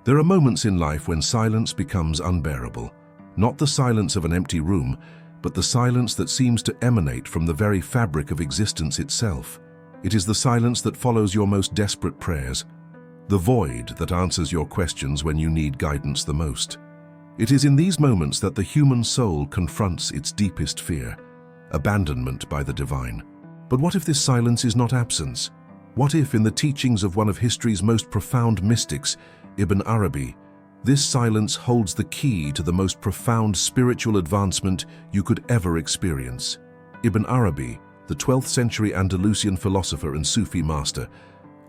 There are moments in life when silence becomes unbearable. Not the silence of an empty room, but the silence that seems to emanate from the very fabric of existence itself. It is the silence that follows your most desperate prayers, the void that answers your questions when you need guidance the most. It is in these moments that the human soul confronts its deepest fear, abandonment by the divine. But what if this silence is not absence? What if, in the teachings of one of history's most profound mystics, Ibn Arabi, this silence holds the key to the most profound spiritual advancement you could ever experience? Ibn Arabi, the 12th century Andalusian philosopher and Sufi master,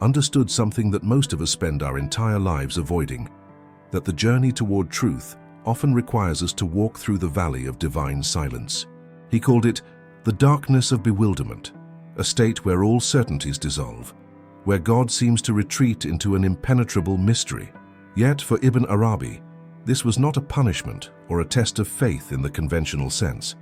understood something that most of us spend our entire lives avoiding, that the journey toward truth often requires us to walk through the valley of divine silence. He called it the darkness of bewilderment, a state where all certainties dissolve, where God seems to retreat into an impenetrable mystery. Yet for Ibn Arabi, this was not a punishment or a test of faith in the conventional sense.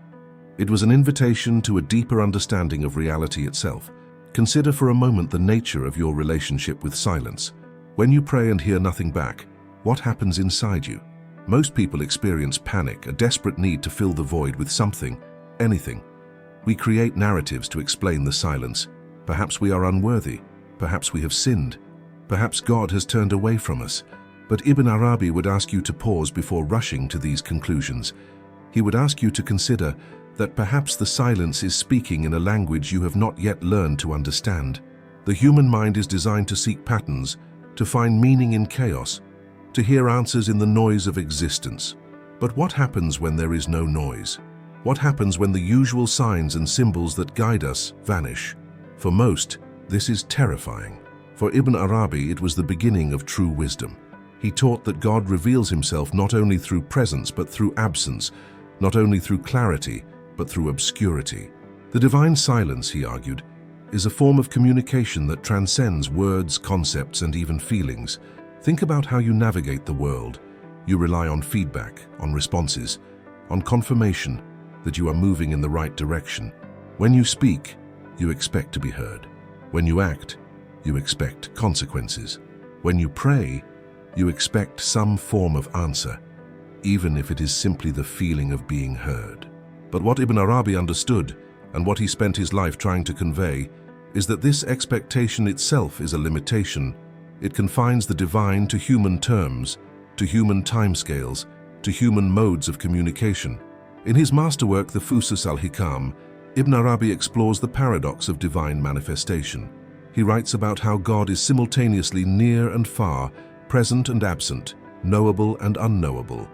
It was an invitation to a deeper understanding of reality itself. Consider for a moment the nature of your relationship with silence. When you pray and hear nothing back, what happens inside you? Most people experience panic, a desperate need to fill the void with something, anything. We create narratives to explain the silence. Perhaps we are unworthy. Perhaps we have sinned. Perhaps God has turned away from us. But Ibn Arabi would ask you to pause before rushing to these conclusions. He would ask you to consider that perhaps the silence is speaking in a language you have not yet learned to understand. The human mind is designed to seek patterns, to find meaning in chaos, to hear answers in the noise of existence. But what happens when there is no noise? What happens when the usual signs and symbols that guide us vanish? For most, this is terrifying. For Ibn Arabi, it was the beginning of true wisdom. He taught that God reveals himself not only through presence but through absence, not only through clarity but through obscurity. The divine silence, he argued, is a form of communication that transcends words, concepts, and even feelings. Think about how you navigate the world. You rely on feedback, on responses, on confirmation that you are moving in the right direction. When you speak, you expect to be heard. When you act, you expect consequences. When you pray, you expect some form of answer, even if it is simply the feeling of being heard. But what Ibn Arabi understood, and what he spent his life trying to convey, is that this expectation itself is a limitation. It confines the divine to human terms, to human timescales, to human modes of communication. In his masterwork, the Fusus al-Hikam, Ibn Arabi explores the paradox of divine manifestation. He writes about how God is simultaneously near and far, present and absent, knowable and unknowable.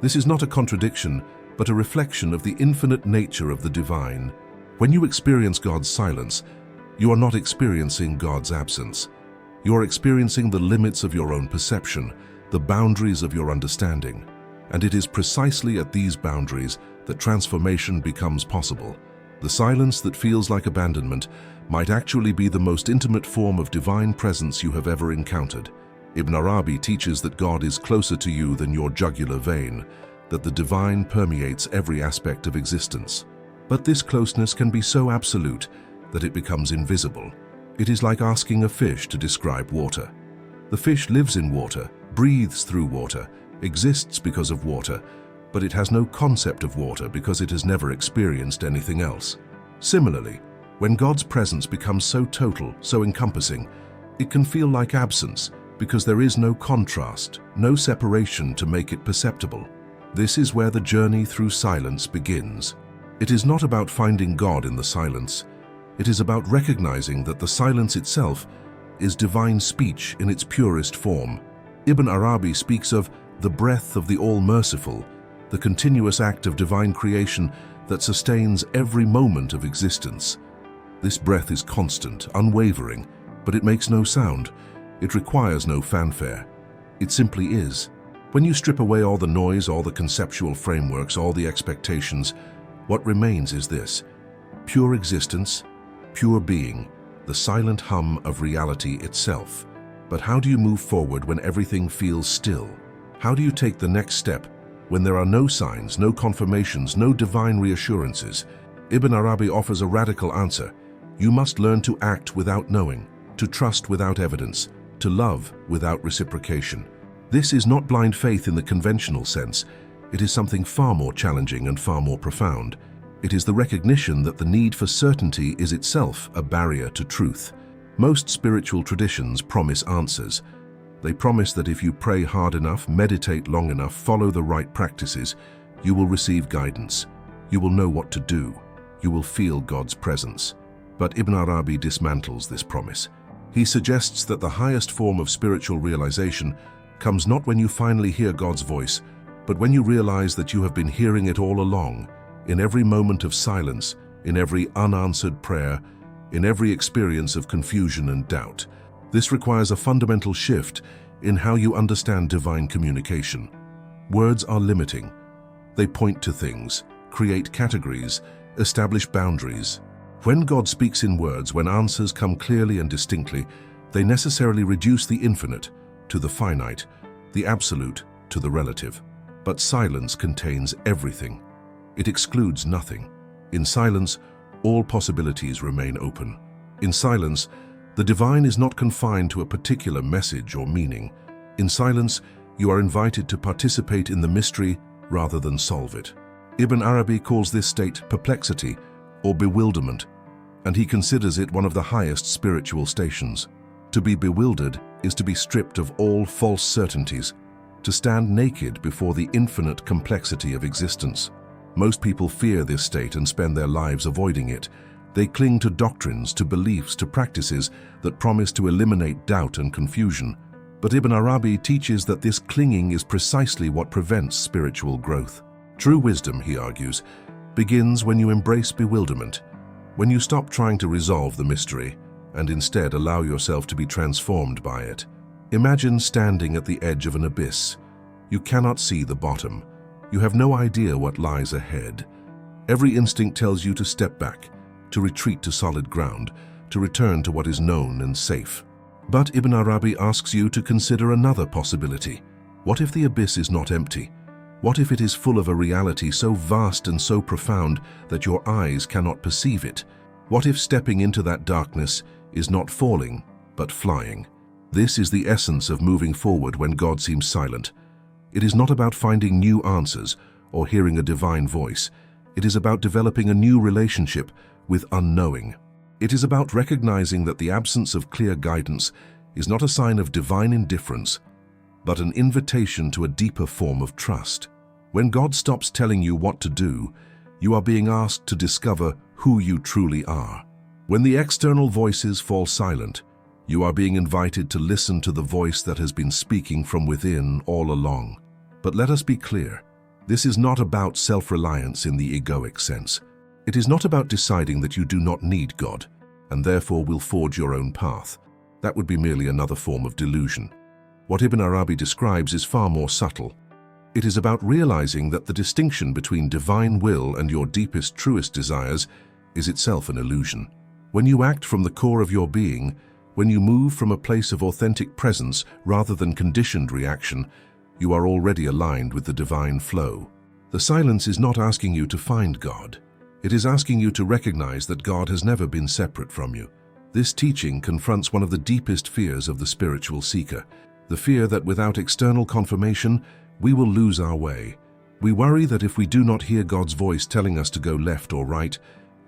This is not a contradiction, but a reflection of the infinite nature of the divine. When you experience God's silence, you are not experiencing God's absence. You are experiencing the limits of your own perception, the boundaries of your understanding. And it is precisely at these boundaries that transformation becomes possible. The silence that feels like abandonment might actually be the most intimate form of divine presence you have ever encountered. Ibn Arabi teaches that God is closer to you than your jugular vein, that the divine permeates every aspect of existence. But this closeness can be so absolute that it becomes invisible. It is like asking a fish to describe water. The fish lives in water, breathes through water, exists because of water, but it has no concept of water because it has never experienced anything else. Similarly, when God's presence becomes so total, so encompassing, it can feel like absence because there is no contrast, no separation to make it perceptible. This is where the journey through silence begins. It is not about finding God in the silence. It is about recognizing that the silence itself is divine speech in its purest form. Ibn Arabi speaks of the breath of the All-Merciful, the continuous act of divine creation that sustains every moment of existence. This breath is constant, unwavering, but it makes no sound. It requires no fanfare. It simply is. When you strip away all the noise, all the conceptual frameworks, all the expectations, what remains is this: pure existence, pure being, the silent hum of reality itself. But how do you move forward when everything feels still? How do you take the next step when there are no signs, no confirmations, no divine reassurances? Ibn Arabi offers a radical answer. You must learn to act without knowing, to trust without evidence, to love without reciprocation. This is not blind faith in the conventional sense. It is something far more challenging and far more profound. It is the recognition that the need for certainty is itself a barrier to truth. Most spiritual traditions promise answers. They promise that if you pray hard enough, meditate long enough, follow the right practices, you will receive guidance. You will know what to do. You will feel God's presence. But Ibn Arabi dismantles this promise. He suggests that the highest form of spiritual realization comes not when you finally hear God's voice, but when you realize that you have been hearing it all along, in every moment of silence, in every unanswered prayer, in every experience of confusion and doubt. This requires a fundamental shift in how you understand divine communication. Words are limiting. They point to things, create categories, establish boundaries. When God speaks in words, when answers come clearly and distinctly, they necessarily reduce the infinite to the finite, the absolute to the relative. But silence contains everything. It excludes nothing. In silence, all possibilities remain open. In silence, the divine is not confined to a particular message or meaning. In silence, you are invited to participate in the mystery rather than solve it. Ibn Arabi calls this state perplexity or bewilderment, and he considers it one of the highest spiritual stations. To be bewildered is to be stripped of all false certainties, to stand naked before the infinite complexity of existence. Most people fear this state and spend their lives avoiding it. They cling to doctrines, to beliefs, to practices that promise to eliminate doubt and confusion. But Ibn Arabi teaches that this clinging is precisely what prevents spiritual growth. True wisdom, he argues, begins when you embrace bewilderment, when you stop trying to resolve the mystery and instead allow yourself to be transformed by it. Imagine standing at the edge of an abyss. You cannot see the bottom. You have no idea what lies ahead. Every instinct tells you to step back, to retreat to solid ground, to return to what is known and safe. But Ibn Arabi asks you to consider another possibility. What if the abyss is not empty? What if it is full of a reality so vast and so profound that your eyes cannot perceive it? What if stepping into that darkness is not falling, but flying? This is the essence of moving forward when God seems silent. It is not about finding new answers or hearing a divine voice. It is about developing a new relationship with unknowing. It is about recognizing that the absence of clear guidance is not a sign of divine indifference, but an invitation to a deeper form of trust. When God stops telling you what to do, you are being asked to discover who you truly are. When the external voices fall silent, you are being invited to listen to the voice that has been speaking from within all along. But let us be clear, this is not about self-reliance in the egoic sense. It is not about deciding that you do not need God, and therefore will forge your own path. That would be merely another form of delusion. What Ibn Arabi describes is far more subtle. It is about realizing that the distinction between divine will and your deepest, truest desires is itself an illusion. When you act from the core of your being, when you move from a place of authentic presence rather than conditioned reaction, you are already aligned with the divine flow. The silence is not asking you to find God. It is asking you to recognize that God has never been separate from you. This teaching confronts one of the deepest fears of the spiritual seeker, the fear that without external confirmation, we will lose our way. We worry that if we do not hear God's voice telling us to go left or right,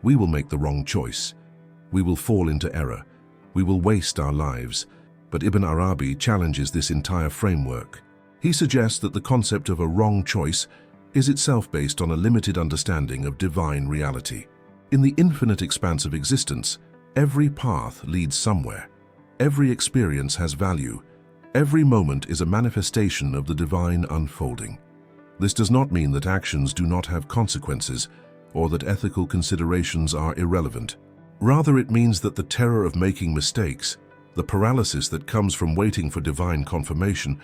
we will make the wrong choice. We will fall into error. We will waste our lives. But Ibn Arabi challenges this entire framework. He suggests that the concept of a wrong choice is itself based on a limited understanding of divine reality. In the infinite expanse of existence, every path leads somewhere. Every experience has value. Every moment is a manifestation of the divine unfolding. This does not mean that actions do not have consequences or that ethical considerations are irrelevant. Rather, it means that the terror of making mistakes, the paralysis that comes from waiting for divine confirmation,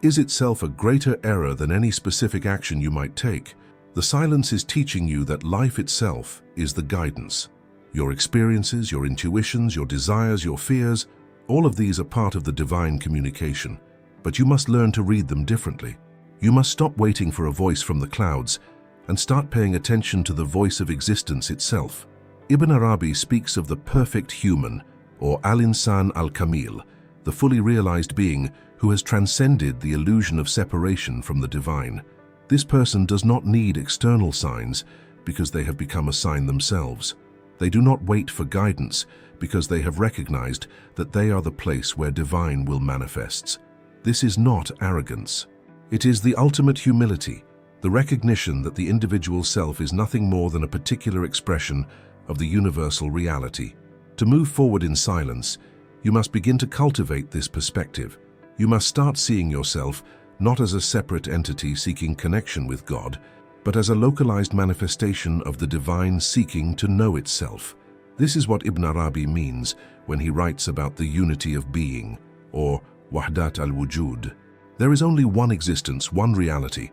is itself a greater error than any specific action you might take. The silence is teaching you that life itself is the guidance. Your experiences, your intuitions, your desires, your fears, all of these are part of the divine communication, but you must learn to read them differently. You must stop waiting for a voice from the clouds and start paying attention to the voice of existence itself. Ibn Arabi speaks of the perfect human, or al-insan al-kamil, the fully realized being who has transcended the illusion of separation from the divine. This person does not need external signs because they have become a sign themselves. They do not wait for guidance because they have recognized that they are the place where divine will manifests. This is not arrogance. It is the ultimate humility, the recognition that the individual self is nothing more than a particular expression of the universal reality. To move forward in silence, you must begin to cultivate this perspective. You must start seeing yourself not as a separate entity seeking connection with God, but as a localized manifestation of the divine seeking to know itself. This is what Ibn Arabi means when he writes about the unity of being, or wahdat al-wujud. There is only one existence, one reality,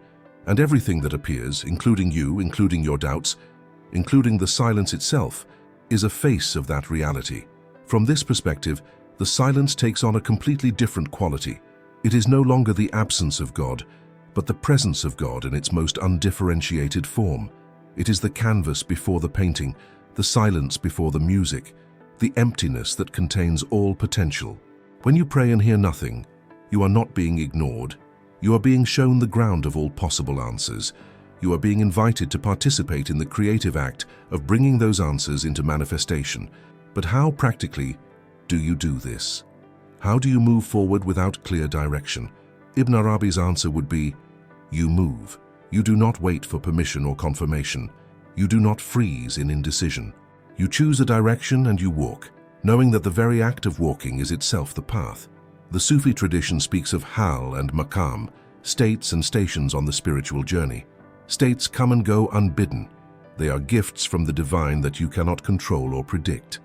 and everything that appears, including you, including your doubts, including the silence itself, is a face of that reality. From this perspective, the silence takes on a completely different quality. It is no longer the absence of God, but the presence of God in its most undifferentiated form. It is the canvas before the painting, the silence before the music, the emptiness that contains all potential. When you pray and hear nothing, you are not being ignored. You are being shown the ground of all possible answers. You are being invited to participate in the creative act of bringing those answers into manifestation. But how practically do you do this? How do you move forward without clear direction? Ibn Arabi's answer would be, you move. You do not wait for permission or confirmation. You do not freeze in indecision. You choose a direction and you walk, knowing that the very act of walking is itself the path. The Sufi tradition speaks of hal and maqam, states and stations on the spiritual journey. States come and go unbidden. They are gifts from the divine that you cannot control or predict.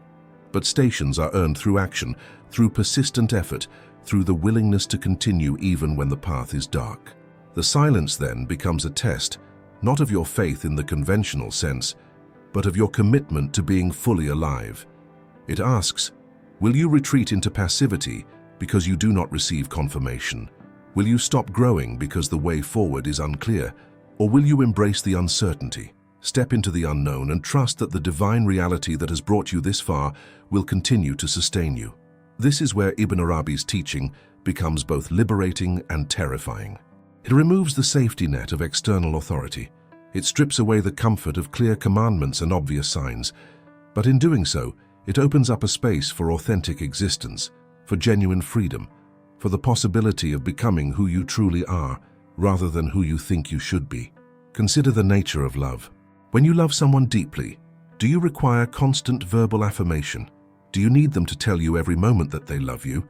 But stations are earned through action, through persistent effort, through the willingness to continue even when the path is dark. The silence then becomes a test, not of your faith in the conventional sense, but of your commitment to being fully alive. It asks, will you retreat into passivity because you do not receive confirmation? Will you stop growing because the way forward is unclear? Or will you embrace the uncertainty, step into the unknown, and trust that the divine reality that has brought you this far will continue to sustain you? This is where Ibn Arabi's teaching becomes both liberating and terrifying. It removes the safety net of external authority. It strips away the comfort of clear commandments and obvious signs. But in doing so, it opens up a space for authentic existence, for genuine freedom, for the possibility of becoming who you truly are, rather than who you think you should be. Consider the nature of love. When you love someone deeply, do you require constant verbal affirmation? Do you need them to tell you every moment that they love you?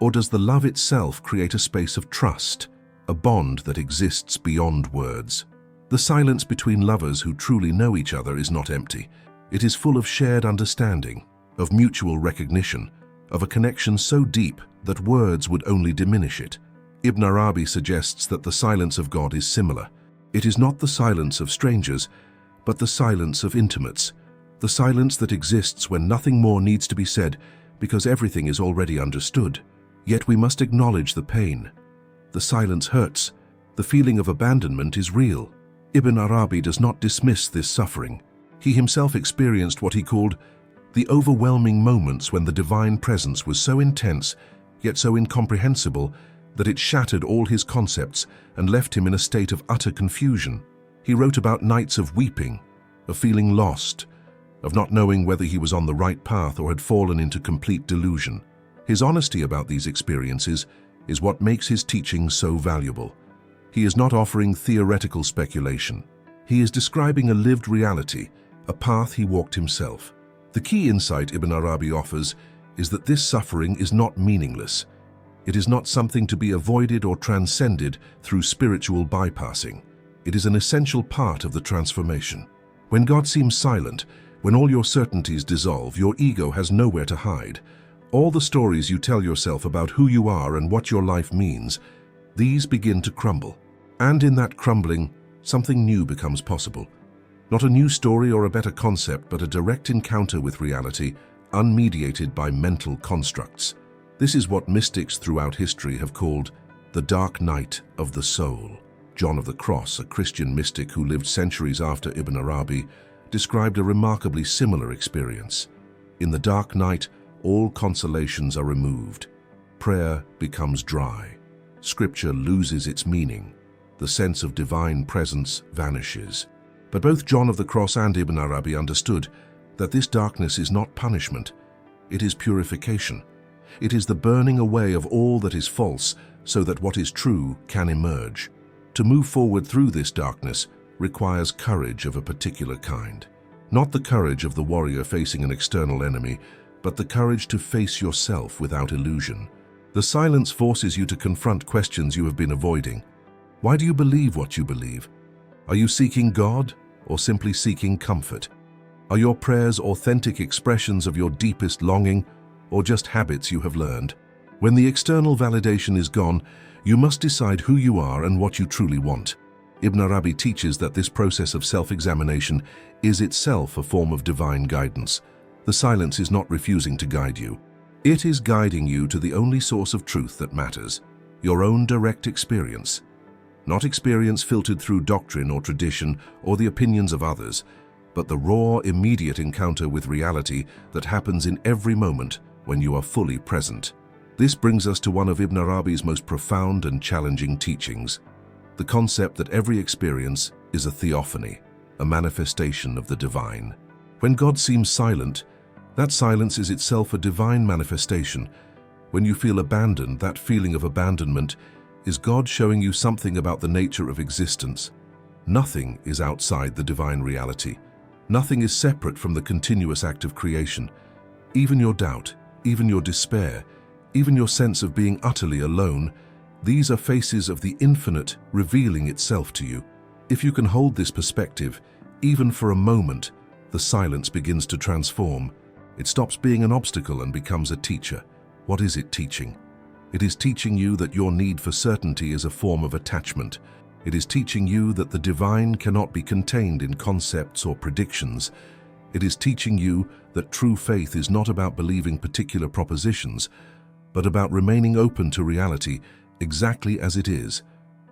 Or does the love itself create a space of trust, a bond that exists beyond words? The silence between lovers who truly know each other is not empty. It is full of shared understanding, of mutual recognition, of a connection so deep that words would only diminish it. Ibn Arabi suggests that the silence of God is similar. It is not the silence of strangers, but the silence of intimates, the silence that exists when nothing more needs to be said because everything is already understood. Yet we must acknowledge the pain. The silence hurts. The feeling of abandonment is real. Ibn Arabi does not dismiss this suffering. He himself experienced what he called the overwhelming moments when the divine presence was so intense, yet so incomprehensible, that it shattered all his concepts and left him in a state of utter confusion. He wrote about nights of weeping, of feeling lost, of not knowing whether he was on the right path or had fallen into complete delusion. His honesty about these experiences is what makes his teaching so valuable. He is not offering theoretical speculation. He is describing a lived reality, a path he walked himself. The key insight Ibn Arabi offers is that this suffering is not meaningless. It is not something to be avoided or transcended through spiritual bypassing. It is an essential part of the transformation. When God seems silent, when all your certainties dissolve, your ego has nowhere to hide. All the stories you tell yourself about who you are and what your life means, these begin to crumble. And in that crumbling, something new becomes possible. Not a new story or a better concept, but a direct encounter with reality, unmediated by mental constructs. This is what mystics throughout history have called the dark night of the soul. John of the Cross, a Christian mystic who lived centuries after Ibn Arabi, described a remarkably similar experience. In the dark night, all consolations are removed. Prayer becomes dry. Scripture loses its meaning. The sense of divine presence vanishes. But both John of the Cross and Ibn Arabi understood that this darkness is not punishment. It is purification. It is the burning away of all that is false so that what is true can emerge. To move forward through this darkness requires courage of a particular kind. Not the courage of the warrior facing an external enemy, but the courage to face yourself without illusion. The silence forces you to confront questions you have been avoiding. Why do you believe what you believe? Are you seeking God or simply seeking comfort? Are your prayers authentic expressions of your deepest longing or just habits you have learned? When the external validation is gone, you must decide who you are and what you truly want. Ibn Arabi teaches that this process of self-examination is itself a form of divine guidance. The silence is not refusing to guide you. It is guiding you to the only source of truth that matters, your own direct experience. Not experience filtered through doctrine or tradition or the opinions of others, but the raw, immediate encounter with reality that happens in every moment when you are fully present. This brings us to one of Ibn Arabi's most profound and challenging teachings, the concept that every experience is a theophany, a manifestation of the divine. When God seems silent, that silence is itself a divine manifestation. When you feel abandoned, that feeling of abandonment is God showing you something about the nature of existence. Nothing is outside the divine reality. Nothing is separate from the continuous act of creation. Even your doubt, even your despair, even your sense of being utterly alone, these are faces of the infinite revealing itself to you. If you can hold this perspective, even for a moment, the silence begins to transform. It stops being an obstacle and becomes a teacher. What is it teaching? It is teaching you that your need for certainty is a form of attachment. It is teaching you that the divine cannot be contained in concepts or predictions. It is teaching you that true faith is not about believing particular propositions, but about remaining open to reality exactly as it is,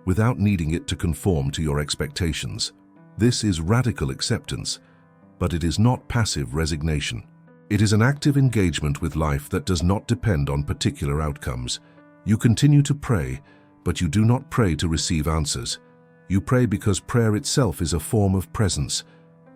without needing it to conform to your expectations. This is radical acceptance, but it is not passive resignation. It is an active engagement with life that does not depend on particular outcomes. You continue to pray, but you do not pray to receive answers. You pray because prayer itself is a form of presence,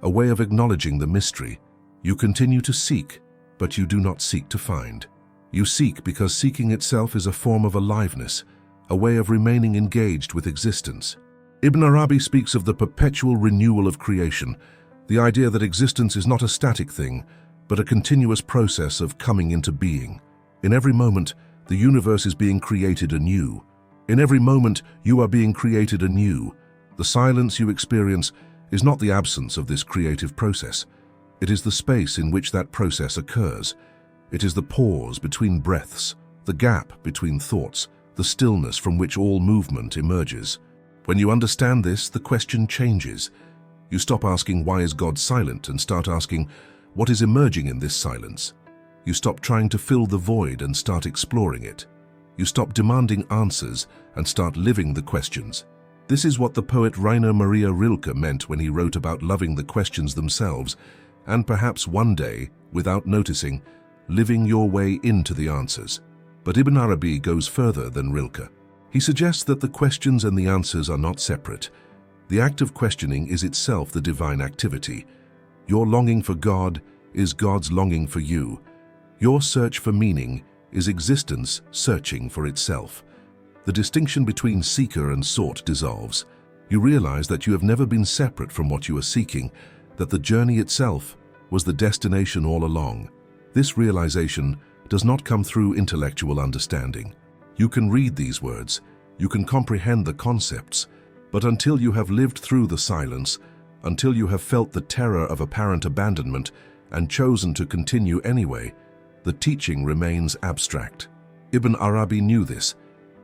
a way of acknowledging the mystery. You continue to seek, but you do not seek to find. You seek because seeking itself is a form of aliveness, a way of remaining engaged with existence. Ibn Arabi speaks of the perpetual renewal of creation, the idea that existence is not a static thing, but a continuous process of coming into being. In every moment, the universe is being created anew. In every moment, you are being created anew. The silence you experience is not the absence of this creative process. It is the space in which that process occurs. It is the pause between breaths, the gap between thoughts, the stillness from which all movement emerges. When you understand this, the question changes. You stop asking, "Why is God silent?" and start asking, "What is emerging in this silence?" You stop trying to fill the void and start exploring it. You stop demanding answers and start living the questions. This is what the poet Rainer Maria Rilke meant when he wrote about loving the questions themselves, and perhaps one day, without noticing, living your way into the answers. But Ibn Arabi goes further than Rilke. He suggests that the questions and the answers are not separate. The act of questioning is itself the divine activity. Your longing for God is God's longing for you. Your search for meaning is existence searching for itself. The distinction between seeker and sought dissolves. You realize that you have never been separate from what you are seeking, that the journey itself was the destination all along. This realization does not come through intellectual understanding. You can read these words, you can comprehend the concepts, but until you have lived through the silence, until you have felt the terror of apparent abandonment and chosen to continue anyway, the teaching remains abstract. Ibn Arabi knew this.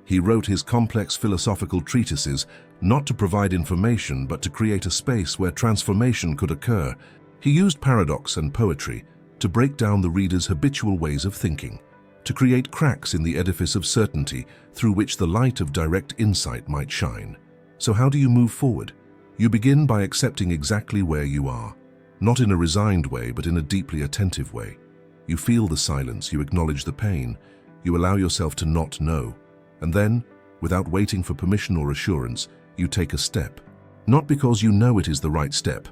He wrote his complex philosophical treatises not to provide information but to create a space where transformation could occur. He used paradox and poetry to break down the reader's habitual ways of thinking, to create cracks in the edifice of certainty through which the light of direct insight might shine. So how do you move forward? You begin by accepting exactly where you are, not in a resigned way but in a deeply attentive way. You feel the silence, you acknowledge the pain, you allow yourself to not know. And then, without waiting for permission or assurance, you take a step. Not because you know it is the right step,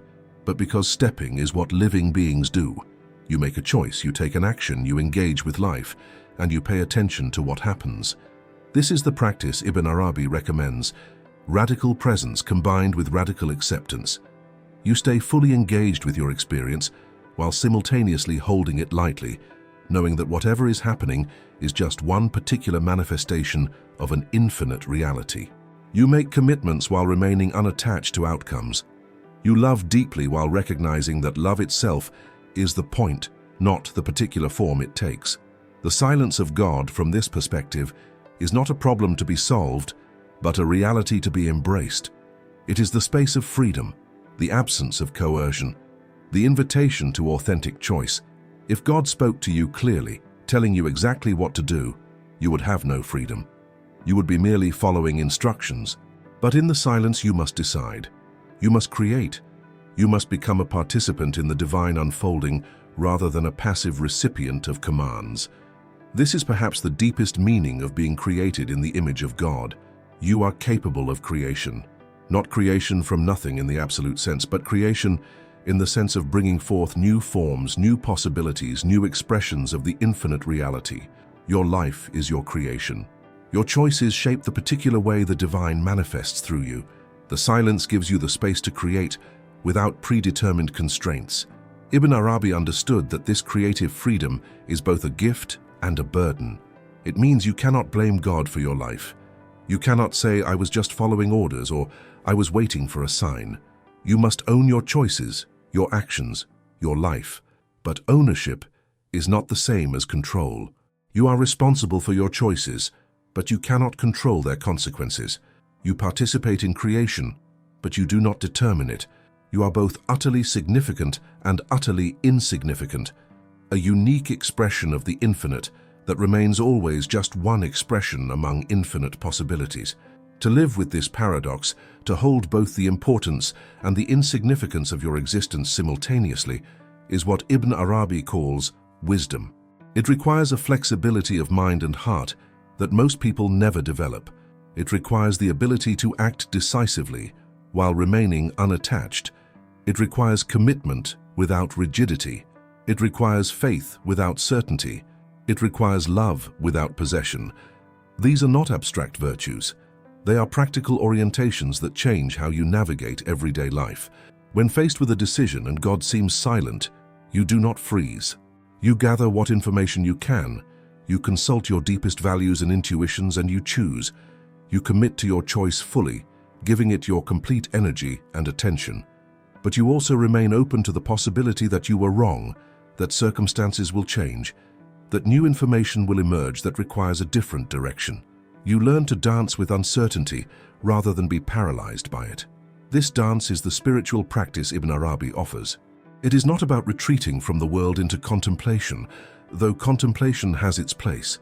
but because stepping is what living beings do. You make a choice, you take an action, you engage with life, and you pay attention to what happens. This is the practice Ibn Arabi recommends: radical presence combined with radical acceptance. You stay fully engaged with your experience while simultaneously holding it lightly, knowing that whatever is happening is just one particular manifestation of an infinite reality. You make commitments while remaining unattached to outcomes. You love deeply while recognizing that love itself is the point, not the particular form it takes. The silence of God, from this perspective, is not a problem to be solved, but a reality to be embraced. It is the space of freedom, the absence of coercion, the invitation to authentic choice. If God spoke to you clearly, telling you exactly what to do, you would have no freedom. You would be merely following instructions. But in the silence you must decide. You must create. You must become a participant in the divine unfolding rather than a passive recipient of commands. This is perhaps the deepest meaning of being created in the image of God. You are capable of creation. Not creation from nothing in the absolute sense, but creation in the sense of bringing forth new forms, new possibilities, new expressions of the infinite reality. Your life is your creation. Your choices shape the particular way the divine manifests through you. The silence gives you the space to create without predetermined constraints. Ibn Arabi understood that this creative freedom is both a gift and a burden. It means you cannot blame God for your life. You cannot say, "I was just following orders," or "I was waiting for a sign." You must own your choices, your actions, your life. But ownership is not the same as control. You are responsible for your choices, but you cannot control their consequences. You participate in creation, but you do not determine it. You are both utterly significant and utterly insignificant, a unique expression of the infinite that remains always just one expression among infinite possibilities. To live with this paradox, to hold both the importance and the insignificance of your existence simultaneously, is what Ibn Arabi calls wisdom. It requires a flexibility of mind and heart that most people never develop. It requires the ability to act decisively while remaining unattached. It requires commitment without rigidity. It requires faith without certainty. It requires love without possession. These are not abstract virtues. They are practical orientations that change how you navigate everyday life. When faced with a decision and God seems silent, you do not freeze. You gather what information you can. You consult your deepest values and intuitions, and you choose. You commit to your choice fully, giving it your complete energy and attention. But you also remain open to the possibility that you were wrong, that circumstances will change, that new information will emerge that requires a different direction. You learn to dance with uncertainty rather than be paralyzed by it. This dance is the spiritual practice Ibn Arabi offers. It is not about retreating from the world into contemplation, though contemplation has its place.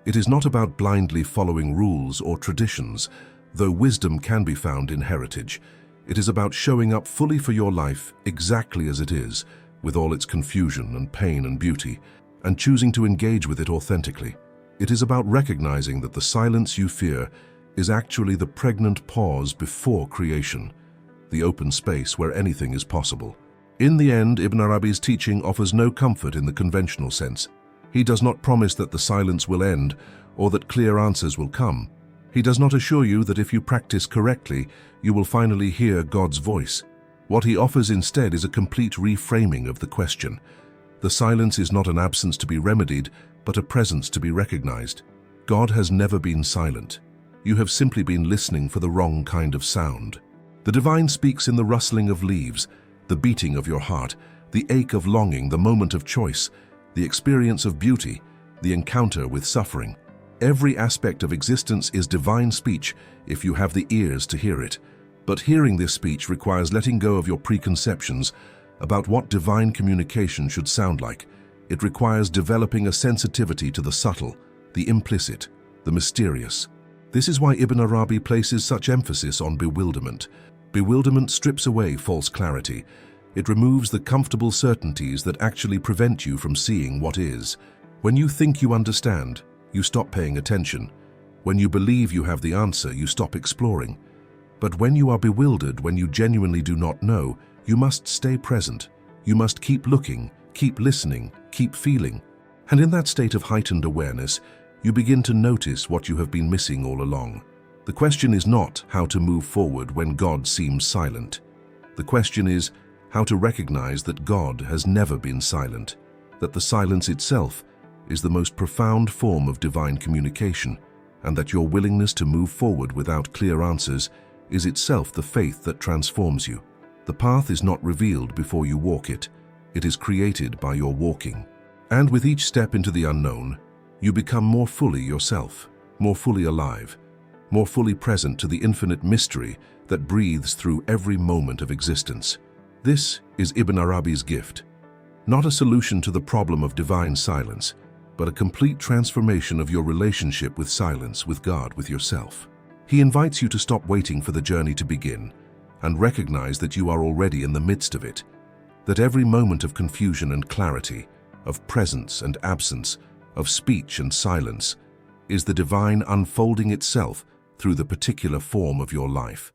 It is not about blindly following rules or traditions, though wisdom can be found in heritage. It is about showing up fully for your life exactly as it is, with all its confusion and pain and beauty, and choosing to engage with it authentically. It is about recognizing that the silence you fear is actually the pregnant pause before creation, the open space where anything is possible. In the end, Ibn Arabi's teaching offers no comfort in the conventional sense. He does not promise that the silence will end or that clear answers will come. He does not assure you that if you practice correctly, you will finally hear God's voice. What he offers instead is a complete reframing of the question. The silence is not an absence to be remedied, but a presence to be recognized. God has never been silent. You have simply been listening for the wrong kind of sound. The divine speaks in the rustling of leaves, the beating of your heart, the ache of longing, the moment of choice, the experience of beauty, the encounter with suffering. Every aspect of existence is divine speech if you have the ears to hear it. But hearing this speech requires letting go of your preconceptions about what divine communication should sound like. It requires developing a sensitivity to the subtle, the implicit, the mysterious. This is why Ibn Arabi places such emphasis on bewilderment. Bewilderment strips away false clarity. It removes the comfortable certainties that actually prevent you from seeing what is. When you think you understand, you stop paying attention. When you believe you have the answer, you stop exploring. But when you are bewildered, when you genuinely do not know, you must stay present. You must keep looking, keep listening, keep feeling. And in that state of heightened awareness, you begin to notice what you have been missing all along. The question is not how to move forward when God seems silent. The question is how to recognize that God has never been silent, that the silence itself is the most profound form of divine communication, and that your willingness to move forward without clear answers is itself the faith that transforms you. The path is not revealed before you walk it. It is created by your walking. And with each step into the unknown, you become more fully yourself, more fully alive, more fully present to the infinite mystery that breathes through every moment of existence. This is Ibn Arabi's gift. Not a solution to the problem of divine silence, but a complete transformation of your relationship with silence, with God, with yourself. He invites you to stop waiting for the journey to begin and recognize that you are already in the midst of it, that every moment of confusion and clarity, of presence and absence, of speech and silence, is the divine unfolding itself through the particular form of your life.